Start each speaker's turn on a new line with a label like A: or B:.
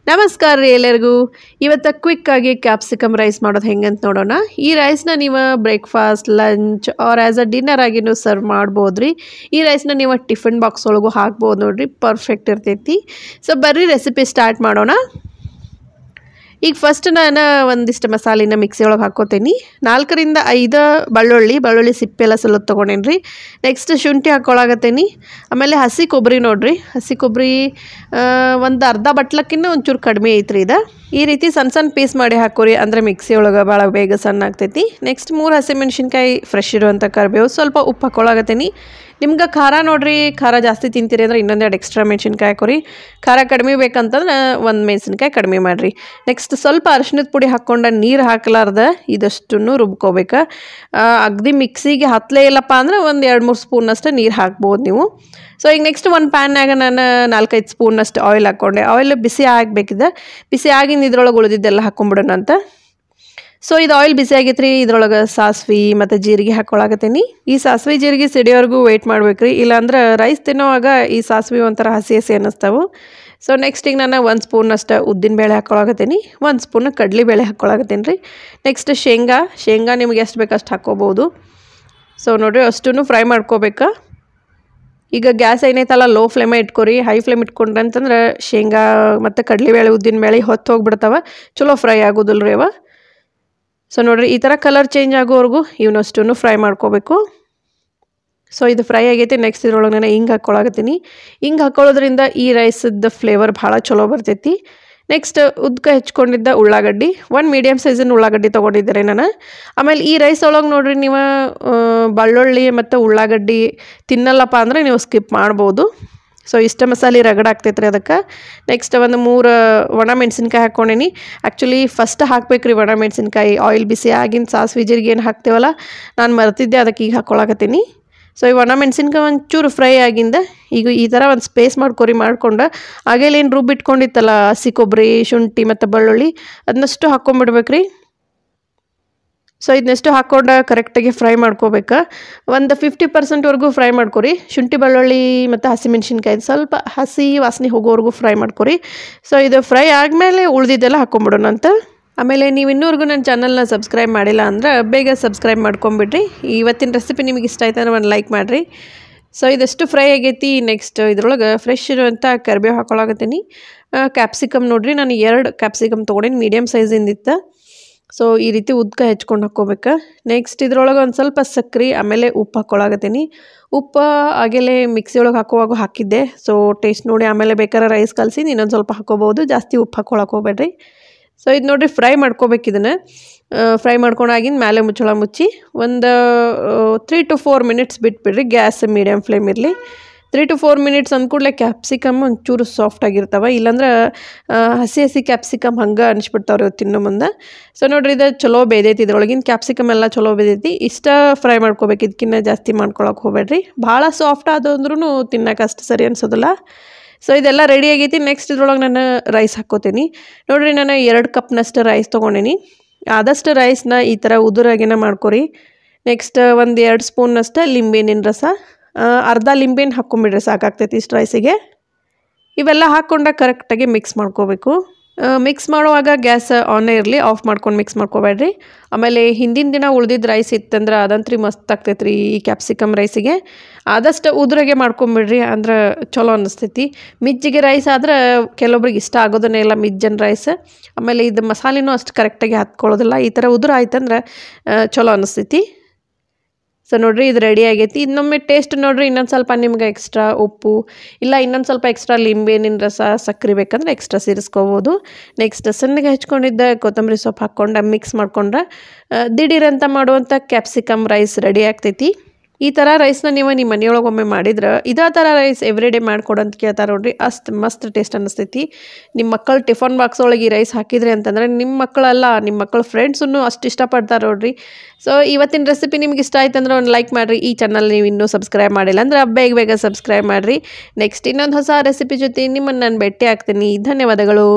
A: ನಮಸ್ಕಾರ ರೀ ಎಲ್ಲರಿಗೂ. ಇವತ್ತು ಕ್ವಿಕ್ ಆಗಿ ಕ್ಯಾಪ್ಸಿಕಮ್ ರೈಸ್ ಮಾಡೋದು ಹೆಂಗೆ ಅಂತ ನೋಡೋಣ. ಈ ರೈಸ್ನ ನೀವು breakfast, lunch or as a dinner ಆಗಿನೂ ಸರ್ವ್ ಮಾಡ್ಬೋದು ರೀ. ಈ ರೈಸ್ನ ನೀವು ಟಿಫಿನ್ ಬಾಕ್ಸ್ ಒಳಗೂ ಹಾಕ್ಬೋದು ನೋಡ್ರಿ, ಪರ್ಫೆಕ್ಟ್ ಇರ್ತೈತಿ. ಸೊ ಬರ್ರಿ ರೆಸಿಪಿ ಸ್ಟಾರ್ಟ್ ಮಾಡೋಣ. ಈಗ ಫಸ್ಟ್ ನಾನು ಒಂದಿಷ್ಟು ಮಸಾಲಿನ ಮಿಕ್ಸಿ ಒಳಗೆ ಹಾಕ್ಕೋತೀನಿ. 4 ರಿಂದ 5 ಬೆಳ್ಳುಳ್ಳಿ ಸಿಪ್ಪೆಲ್ಲ ಸ್ವಲ್ಪ ತೊಗೊಂಡೇನಿ ರೀ. ನೆಕ್ಸ್ಟ್ ಶುಂಠಿ ಹಾಕ್ಕೊಳಗತ್ತೀನಿ. ಆಮೇಲೆ ಹಸಿ ಕೊಬ್ಬರಿ ನೋಡ್ರಿ, ಹಸಿ ಕೊಬ್ಬರಿ ಒಂದು ಅರ್ಧ ಬಟ್ಲಕ್ಕಿಂತ ಒಂಚೂರು ಕಡಿಮೆ ಐತ್ರಿ ಇದು. ಈ ರೀತಿ ಸಣ್ಣ ಸಣ್ಣ ಪೀಸ್ ಮಾಡಿ ಹಾಕೋರಿ, ಅಂದರೆ ಮಿಕ್ಸಿ ಒಳಗೆ ಭಾಳ ಬೇಗ ಸಣ್ಣ ಆಗ್ತೈತಿ. ನೆಕ್ಸ್ಟ್ 3 ಹಸಿಮೆಣ್ಸಿನ್ಕಾಯಿ ಫ್ರೆಶ್ ಇರುವಂಥ ಕರಿಬೇವು, ಸ್ವಲ್ಪ ಉಪ್ಪು ಹಾಕ್ಕೊಳಗತ್ತೀನಿ. ನಿಮ್ಗೆ ಖಾರ ನೋಡ್ರಿ, ಖಾರ ಜಾಸ್ತಿ ತಿಂತೀರಿ ಅಂದ್ರೆ ಇನ್ನೊಂದೆರಡು ಎಕ್ಸ್ಟ್ರಾ ಮೆಣಸಿನ್ಕಾಯಿ ಹಾಕೋರಿ. ಖಾರ ಕಡಿಮೆ ಬೇಕಂತಂದ್ರೆ 1 ಮೆಣಸಿನ್ಕಾಯಿ ಕಡಿಮೆ ಮಾಡಿರಿ. ನೆಕ್ಸ್ಟ್ ಸ್ವಲ್ಪ ಅರಿಶಿಣದ ಪುಡಿ ಹಾಕ್ಕೊಂಡು ನೀರು ಹಾಕ್ಲಾರ್ದ ಇದಷ್ಟನ್ನು ರುಬ್ಕೋಬೇಕು. ಅಗದಿ ಮಿಕ್ಸಿಗೆ ಹತ್ತಲೇ ಇಲ್ಲಪ್ಪ ಅಂದ್ರೆ ಒಂದು 2-3 ಸ್ಪೂನಷ್ಟು ನೀರು ಹಾಕ್ಬೋದು ನೀವು. ಸೊ ಈಗ ನೆಕ್ಸ್ಟ್ ಒಂದು ಪ್ಯಾನ್ನಾಗ ನಾನು 4-5 ಸ್ಪೂನಷ್ಟು ಆಯಿಲ್ ಹಾಕ್ಕೊಂಡೆ. ಆಯಿಲ್ ಬಿಸಿ ಆಗಬೇಕಿದೆ. ಬಿಸಿ ಆಗಿಂದ ಇದ್ರೊಳಗೆ ಉಳಿದಿದ್ದೆಲ್ಲ ಹಾಕ್ಕೊಂಬಿಡೋಣ ಅಂತ. ಸೊ ಇದು ಆಯಿಲ್ ಬಿಸಿ ಆಗೈತೆ ರೀ. ಇದ್ರೊಳಗೆ ಸಾಸ್ವೆ ಮತ್ತು ಜೀರಿಗೆ ಹಾಕ್ಕೊಳಕತ್ತೀನಿ. ಈ ಸಾಸ್ವೆ ಜೀರಿಗೆ ಸಿಡಿಯೋವರೆಗೂ ವೆಯ್ಟ್ ಮಾಡ್ಬೇಕು ರೀ, ಇಲ್ಲಾಂದ್ರೆ ರೈಸ್ ತಿನ್ನೋವಾಗ ಈ ಸಾಸ್ವೆ ಒಂಥರ ಹಸಿ ಹಸಿ ಅನ್ನಿಸ್ತಾವೆ. ಸೊ ನೆಕ್ಸ್ಟ್ ಈಗ ನಾನು 1 ಸ್ಪೂನಷ್ಟು ಉದ್ದಿನಬೇಳೆ ಹಾಕ್ಕೊಳಕತ್ತೀನಿ, 1 ಸ್ಪೂನ್ ಕಡಲೆಬೇಳೆ ಹಾಕ್ಕೊಳಕತ್ತೀನಿ ರೀ. ನೆಕ್ಸ್ಟ್ ಶೇಂಗಾ ನಿಮ್ಗೆ ಎಷ್ಟು ಬೇಕು ಅಷ್ಟು ಹಾಕ್ಕೋಬೋದು. ಸೊ ನೋಡಿರಿ ಅಷ್ಟೂ ಫ್ರೈ ಮಾಡ್ಕೋಬೇಕು. ಈಗ ಗ್ಯಾಸ್ ಏನೈತಲ್ಲ ಲೋ ಫ್ಲೇಮೇ ಇಟ್ಕೊರಿ. ಹೈ ಫ್ಲೇಮ್ ಇಟ್ಕೊಂಡ್ರೆ ಅಂತಂದ್ರೆ ಶೇಂಗಾ ಮತ್ತು ಕಡಲೆಬೇಳೆ ಉದ್ದಿನಬೇಳೆ ಹೊತ್ತು ಹೋಗ್ಬಿಡ್ತಾವೆ, ಚಲೋ ಫ್ರೈ ಆಗೋದಿಲ್ಲ ರೀ ಅವ. ಸೊ ನೋಡಿರಿ ಈ ಥರ ಕಲರ್ ಚೇಂಜ್ ಆಗೋವರೆಗೂ ಇವನಷ್ಟನ್ನು ಫ್ರೈ ಮಾಡ್ಕೋಬೇಕು. ಸೊ ಇದು ಫ್ರೈ ಆಗೈತೆ. ನೆಕ್ಸ್ಟ್ ಇದ್ರೊಳಗೆ ನಾನು ಹಿಂಗೆ ಹಾಕ್ಕೊಳಕತ್ತೀನಿ. ಹಿಂಗೆ ಹಾಕ್ಕೊಳ್ಳೋದ್ರಿಂದ ಈ ರೈಸದ್ದು ಫ್ಲೇವರ್ ಭಾಳ ಚಲೋ ಬರ್ತೈತಿ. ನೆಕ್ಸ್ಟ್ ಉದ್ಕ ಹೆಚ್ಕೊಂಡಿದ್ದ ಉಳ್ಳಾಗಡ್ಡಿ, 1 ಮೀಡಿಯಮ್ ಸೈಜಿನ ಉಳ್ಳಾಗಡ್ಡಿ ತೊಗೊಂಡಿದ್ದೆ ನಾನು. ಆಮೇಲೆ ಈ ರೈಸ್ ಒಳಗೆ ನೋಡಿರಿ ನೀವು ಬೆಳ್ಳುಳ್ಳಿ ಮತ್ತು ಉಳ್ಳಾಗಡ್ಡಿ ತಿನ್ನಲ್ಲಪ್ಪ ಅಂದರೆ ನೀವು ಸ್ಕಿಪ್ ಮಾಡ್ಬೋದು. ಸೊ ಇಷ್ಟ ಮಸಾಲೆ ರಗಡಾಗ್ತೈತೆ ರೀ ಅದಕ್ಕೆ. ನೆಕ್ಸ್ಟ್ ಒಂದು 3 ಒಣ ಮೆಣಸಿನ್ಕಾಯಿ ಹಾಕ್ಕೊಂಡೇನಿ. ಆ್ಯಕ್ಚುಲಿ ಫಸ್ಟ್ ಹಾಕ್ಬೇಕು ರೀ ಒಣ ಮೆಣಸಿನ್ಕಾಯಿ. ಆಯಿಲ್ ಬಿಸಿ ಆಗಿನ ಸಾಸ್ವೆ ಜೀರಿಗೆ ಏನು ಹಾಕ್ತೇವಲ್ಲ, ನಾನು ಮರ್ತಿದ್ದೆ, ಅದಕ್ಕೆ ಈಗ ಹಾಕ್ಕೊಳಕತ್ತೀನಿ. ಸೊ ಈ ಒಣ ಮೆಣಸಿನ್ಕಾಯಿ ಒಂಚೂರು ಫ್ರೈ ಆಗಿಂದ ಈಗ ಈ ಥರ ಒಂದು ಸ್ಪೇಸ್ ಮಾಡ್ಕೊಂಡು ಆಗೇಲೇನು ರುಬ್ಬಿಟ್ಕೊಂಡಿತ್ತಲ್ಲ ಹಸಿ ಕೊಬ್ಬರಿ, ಶುಂಠಿ ಮತ್ತು ಬೆಳ್ಳುಳ್ಳಿ ಅದನ್ನಷ್ಟು ಹಾಕ್ಕೊಂಬಿಡ್ಬೇಕು ರೀ. ಸೊ ಇದನ್ನೆಷ್ಟು ಹಾಕ್ಕೊಂಡು ಕರೆಕ್ಟಾಗಿ ಫ್ರೈ ಮಾಡ್ಕೋಬೇಕು. ಒಂದು 50% ಫ್ರೈ ಮಾಡ್ಕೊರಿ. ಶುಂಠಿ ಬೆಳ್ಳುಳ್ಳಿ ಮತ್ತು ಹಸಿಮೆಣ್ಸಿನ್ಕಾಯಿ ಸ್ವಲ್ಪ ಹಸಿ ವಾಸನೆ ಹೋಗೋವರೆಗೂ ಫ್ರೈ ಮಾಡ್ಕೊರಿ. ಸೊ ಇದು ಫ್ರೈ ಆದಮೇಲೆ ಉಳಿದಿದ್ದೆಲ್ಲ ಹಾಕ್ಕೊಂಬಿಡೋಣ ಅಂತ. ಆಮೇಲೆ ನೀವು ಇನ್ನೂವರೆಗೂ ನನ್ನ ಚಾನಲ್ನ ಸಬ್ಸ್ಕ್ರೈಬ್ ಮಾಡಿಲ್ಲ ಅಂದ್ರೆ ಬೇಗ ಸಬ್ಸ್ಕ್ರೈಬ್ ಮಾಡ್ಕೊಂಬಿಡ್ರಿ. ಇವತ್ತಿನ ರೆಸಿಪಿ ನಿಮಗೆ ಇಷ್ಟ ಆಯ್ತು ಅಂದ್ರೆ ಒಂದು ಲೈಕ್ ಮಾಡಿರಿ. ಸೊ ಇದಷ್ಟು ಫ್ರೈ ಆಗೈತಿ. ನೆಕ್ಸ್ಟ್ ಇದ್ರೊಳಗೆ ಫ್ರೆಶ್ ಇರುವಂಥ ಕರಿಬೇವು ಹಾಕ್ಕೊಳಕತ್ತೀನಿ. ಕ್ಯಾಪ್ಸಿಕಮ್ ನೋಡಿರಿ, ನಾನು 2 ಕ್ಯಾಪ್ಸಿಕಮ್ ತೊಗೊಂಡಿನಿ, ಮೀಡಿಯಮ್ ಸೈಜಿಂದಿತ್ತು. ಸೊ ಈ ರೀತಿ ಉದ್ಕ ಹೆಚ್ಕೊಂಡು ಹಾಕ್ಕೋಬೇಕು. ನೆಕ್ಸ್ಟ್ ಇದ್ರೊಳಗೆ ಒಂದು ಸ್ವಲ್ಪ ಸಕ್ಕರೆ ಆಮೇಲೆ ಉಪ್ಪು ಹಾಕ್ಕೊಳಕತ್ತೀನಿ. ಉಪ್ಪು ಆಗಲೇ ಮಿಕ್ಸಿ ಒಳಗೆ ಹಾಕುವಾಗ ಹಾಕಿದ್ದೆ. ಸೊ ಟೇಸ್ಟ್ ನೋಡಿ ಆಮೇಲೆ ಬೇಕಾದ್ರೆ ರೈಸ್ ಕಲಸಿ ಇನ್ನೊಂದು ಸ್ವಲ್ಪ ಹಾಕ್ಕೋಬೋದು, ಜಾಸ್ತಿ ಉಪ್ಪು ಹಾಕ್ಕೊಳಕ್ಕೆ ಹೋಗ್ಬೇಡ್ರಿ. ಸೊ ಇದು ನೋಡಿರಿ ಫ್ರೈ ಮಾಡ್ಕೋಬೇಕು. ಇದನ್ನು ಫ್ರೈ ಮಾಡ್ಕೊಂಡಾಗಿಂದ ಮೇಲೆ ಮುಚ್ಚಳ ಮುಚ್ಚಿ ಒಂದು 3 to 4 ಮಿನಿಟ್ಸ್ ಬಿಟ್ಬಿಡ್ರಿ. ಗ್ಯಾಸ್ ಮೀಡಿಯಮ್ ಫ್ಲೇಮ್ ಇರಲಿ. 3 to 4 ಮಿನಿಟ್ಸ್ ಅಂದ್ಕೂಡಲೇ ಕ್ಯಾಪ್ಸಿಕಮ್ ಒಂಚೂರು ಸಾಫ್ಟ್ ಆಗಿರ್ತಾವೆ, ಇಲ್ಲಾಂದ್ರೆ ಹಸಿ ಕ್ಯಾಪ್ಸಿಕಮ್ ಹಂಗೆ ಅನಿಸ್ಬಿಡ್ತಾವ್ರಿ ತಿನ್ನೋ ಮುಂದೆ. ಸೊ ನೋಡಿರಿ ಇದು ಚಲೋ ಬೇದೈತಿ, ಇದ್ರೊಳಗಿನ ಕ್ಯಾಪ್ಸಿಕಮ್ ಎಲ್ಲ ಚಲೋ ಬೇದೈತಿ. ಇಷ್ಟ ಫ್ರೈ ಮಾಡ್ಕೋಬೇಕು, ಇದಕ್ಕಿಂತ ಜಾಸ್ತಿ ಮಾಡ್ಕೊಳಕ್ಕೆ ಹೋಗ್ಬೇಡ್ರಿ. ಭಾಳ ಸಾಫ್ಟ್ ಆದ್ರೂ ತಿನ್ನೋಕೆ ಅಷ್ಟು ಸರಿ ಅನ್ಸೋದಿಲ್ಲ. ಸೊ ಇದೆಲ್ಲ ರೆಡಿ ಆಗೈತಿ. ನೆಕ್ಸ್ಟ್ ಇದ್ರೊಳಗೆ ನಾನು ರೈಸ್ ಹಾಕ್ಕೋತೀನಿ. ನೋಡಿರಿ ನಾನು 2 ಕಪ್ನಷ್ಟು ರೈಸ್ ತೊಗೊಂಡೇನಿ. ಆದಷ್ಟು ರೈಸ್ನ ಈ ಥರ ಉದುರಾಗಿನ ಮಾಡ್ಕೊರಿ. ನೆಕ್ಸ್ಟ್ ಒಂದು 2 ಸ್ಪೂನ್ನಷ್ಟು ಲಿಂಬೆಹಣ್ಣಿನ ರಸ, ಅರ್ಧ ಲಿಂಬೆಹಣ್ಣು ಹಾಕ್ಕೊಂಬಿಡ್ರಿ, ಸಾಕಾಗ್ತೈತಿ ಇಷ್ಟು ರೈಸಿಗೆ. ಇವೆಲ್ಲ ಹಾಕ್ಕೊಂಡಾಗ ಕರೆಕ್ಟಾಗಿ ಮಿಕ್ಸ್ ಮಾಡ್ಕೋಬೇಕು. ಮಿಕ್ಸ್ ಮಾಡುವಾಗ ಗ್ಯಾಸ್ ಆನೇ ಇರಲಿ, ಆಫ್ ಮಾಡ್ಕೊಂಡು ಮಿಕ್ಸ್ ಮಾಡ್ಕೋಬೇಡ್ರಿ. ಆಮೇಲೆ ಹಿಂದಿನ ದಿನ ಉಳ್ದಿದ್ದು ರೈಸ್ ಇತ್ತಂದ್ರೆ ಅದಂತ್ರಿ ಮಸ್ತ್ ಆಗ್ತೈತೆ ರೀ ಈ ಕ್ಯಾಪ್ಸಿಕಮ್ ರೈಸಿಗೆ. ಆದಷ್ಟು ಉದುರಾಗೆ ಮಾಡ್ಕೊಂಬಿಡ್ರಿ, ಅಂದ್ರೆ ಚಲೋ ಅನ್ನಿಸ್ತೈತಿ. ಮಿಜ್ಜಿಗೆ ರೈಸ್ ಆದ್ರೆ ಕೆಲವೊಬ್ರಿಗೆ ಇಷ್ಟ ಆಗೋದನ್ನೇ ಇಲ್ಲ, ಮಿಜ್ಜನ್ ರೈಸ್. ಆಮೇಲೆ ಇದು ಮಸಾಲೆನೂ ಅಷ್ಟು ಕರೆಕ್ಟಾಗಿ ಹತ್ಕೊಳ್ಳೋದಿಲ್ಲ. ಈ ಥರ ಉದುರು ಆಯ್ತಂದ್ರೆ ಚಲೋ ಅನ್ನಿಸ್ತೈತಿ. ಸೊ ನೋಡಿರಿ ಇದು ರೆಡಿ ಆಗೈತಿ. ಇನ್ನೊಮ್ಮೆ ಟೇಸ್ಟ್ ನೋಡಿರಿ, ಇನ್ನೊಂದು ಸ್ವಲ್ಪ ನಿಮ್ಗೆ ಎಕ್ಸ್ಟ್ರಾ ಉಪ್ಪು ಇಲ್ಲ ಇನ್ನೊಂದು ಸ್ವಲ್ಪ ಎಕ್ಸ್ಟ್ರಾ ಲಿಂಬೆಹಣ್ಣಿನ ರಸ, ಸಕ್ಕರೆ ಬೇಕಂದ್ರೆ ಎಕ್ಸ್ಟ್ರಾ ಸೇರಿಸ್ಕೋಬೋದು. ನೆಕ್ಸ್ಟ್ ಸಣ್ಣಗೆ ಹೆಚ್ಕೊಂಡಿದ್ದ ಕೊತ್ತಂಬರಿ ಸೊಪ್ಪು ಹಾಕ್ಕೊಂಡು ಮಿಕ್ಸ್ ಮಾಡ್ಕೊಂಡ್ರೆ ದಿಢೀರಂತ ಮಾಡುವಂಥ ಕ್ಯಾಪ್ಸಿಕಮ್ ರೈಸ್ ರೆಡಿ ಆಗ್ತೈತಿ. ಈ ಥರ ರೈಸ್ನ ನೀವು ನಿಮ್ಮ ಮನೆಯೊಳಗೆ ಒಮ್ಮೆ ಮಾಡಿದ್ರೆ ಇದೇ ಥರ ರೈಸ್ ಎವ್ರಿ ಡೇ ಮಾಡ್ಕೊಡು ಅಂತ ಕೇಳ್ತಾರೆ ನೋಡ್ರಿ, ಅಷ್ಟು ಮಸ್ತ್ ಟೇಸ್ಟ್ ಅನ್ನಿಸ್ತೈತಿ. ನಿಮ್ಮ ಮಕ್ಕಳು ಟಿಫನ್ ಬಾಕ್ಸ್ ಒಳಗೆ ಈ ರೈಸ್ ಹಾಕಿದ್ರಿ ಅಂತಂದ್ರೆ ನಿಮ್ಮ ಮಕ್ಕಳಲ್ಲ, ನಿಮ್ಮ ಮಕ್ಕಳ ಫ್ರೆಂಡ್ಸನ್ನು ಅಷ್ಟು ಇಷ್ಟಪಡ್ತಾರೆ ನೋಡ್ರಿ. ಸೊ ಇವತ್ತಿನ ರೆಸಿಪಿ ನಿಮ್ಗೆ ಇಷ್ಟ ಆಯ್ತು ಅಂದ್ರೆ ಒಂದು ಲೈಕ್ ಮಾಡಿರಿ. ಈ ಚಾನಲ್ ನೀವು ಇನ್ನೂ ಸಬ್ಸ್ಕ್ರೈಬ್ ಮಾಡಿಲ್ಲ ಅಂದ್ರೆ ಬೇಗ ಸಬ್ಸ್ಕ್ರೈಬ್ ಮಾಡಿರಿ. ನೆಕ್ಸ್ಟ್ ಇನ್ನೊಂದು ಹೊಸ ರೆಸಿಪಿ ಜೊತೆ ನಿಮ್ಮನ್ನು ನಾನು ಭೇಟಿ ಆಗ್ತೀನಿ. ಧನ್ಯವಾದಗಳು.